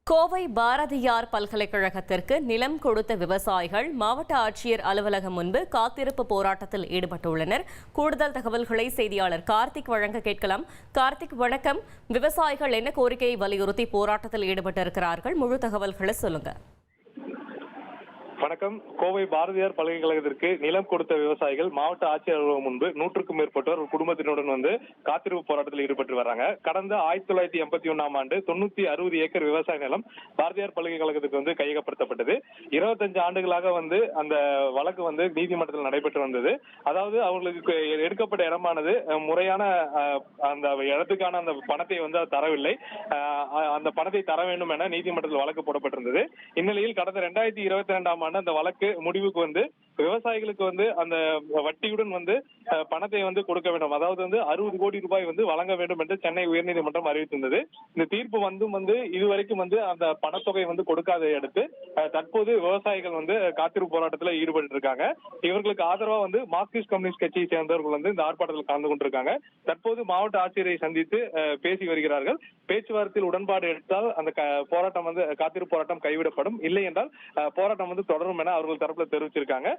கோவை பாரதியார் பல்கலைக்கழகத்திற்கு நிலம் கொடுத்த விவசாயிகள் மாவட்ட ஆட்சியர் அலுவலகம் முன்பு காத்திருப்பு போராட்டத்தில் ஈடுபட்டுள்ளனர். கூடுதல் தகவல்களை செய்தியாளர் கார்த்திக் வழங்க கேட்கலாம். கார்த்திக், வணக்கம். விவசாயிகள் என்ன கோரிக்கையை வலியுறுத்தி போராட்டத்தில் ஈடுபட்டிருக்கிறார்கள்? முழு தகவல்களை சொல்லுங்க. வணக்கம். கோவை பாரதியார் பல்கலைக்கழகத்திற்கு நிலம் கொடுத்த விவசாயிகள் மாவட்ட ஆட்சியர் அலுவலகம் முன்பு 100க்கும் மேற்பட்டோர் குடும்பத்தினுடன் காத்திருப்பு போராட்டத்தில் ஈடுபட்டு வர்றாங்க. கடந்த 1981ஆம் ஆண்டு 960 ஏக்கர் விவசாய நிலம் பாரதியார் பல்கலைக்கழகத்துக்கு கையகப்படுத்தப்பட்டது. 25 ஆண்டுகளாக அந்த வழக்கு நீதிமன்றத்தில் நடைபெற்று வந்தது. அதாவது அவங்களுக்கு எடுக்கப்பட்ட இடமானது முறையான அந்த இடத்துக்கான அந்த பணத்தை தரவில்லை. அந்த பணத்தை தர வேண்டும் என நீதிமன்றத்தில் வழக்கு போடப்பட்டிருந்தது. இந்நிலையில் கடந்த 2022ஆம் ஆண்டு அந்த வழக்கு முடிவுக்கு விவசாயிகளுக்கு அந்த வட்டியுடன் பணத்தை கொடுக்க வேண்டும். அதாவது 60 கோடி ரூபாய் வழங்க வேண்டும் என்று சென்னை உயர்நீதிமன்றம் அறிவித்திருந்தது. இந்த தீர்ப்பு இதுவரைக்கும் அந்த பணத்தொகை கொடுக்காத அடுத்து தற்போது விவசாயிகள் காத்திருப்பு போராட்டத்தில் ஈடுபட்டு இருக்காங்க. இவர்களுக்கு ஆதரவா மார்க்சிஸ்ட் கம்யூனிஸ்ட் கட்சியை சேர்ந்தவர்கள் இந்த ஆர்ப்பாட்டத்தில் கலந்து கொண்டிருக்காங்க. தற்போது மாவட்ட ஆட்சியரை சந்தித்து பேசி வருகிறார்கள். பேச்சுவார்த்தையில் உடன்பாடு எடுத்தால் அந்த போராட்டம் காத்திருப்பு போராட்டம் கைவிடப்படும், இல்லை என்றால் போராட்டம் தொடரும் என அவர்கள் தரப்புல தெரிவிச்சிருக்காங்க.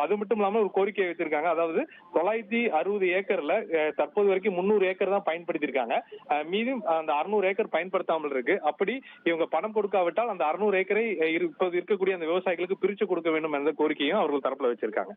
அது மட்டும் இல்லாம ஒரு கோரிக்கை வச்சிருக்காங்க. அதாவது 960 ஏக்கர்ல தற்போது வரைக்கும் 300 ஏக்கர் தான் பயன்படுத்தியிருக்காங்க. மீதும் அந்த 600 ஏக்கர் பயன்படுத்தாமல் இருக்கு. அப்படி இவங்க பணம் கொடுக்காவிட்டால் அந்த 600 ஏக்கரை இப்போது இருக்கக்கூடிய அந்த விவசாயிகளுக்கு பிரிச்சு கொடுக்க வேண்டும் என்ற கோரிக்கையும் அவர்கள் தரப்புல வச்சிருக்காங்க.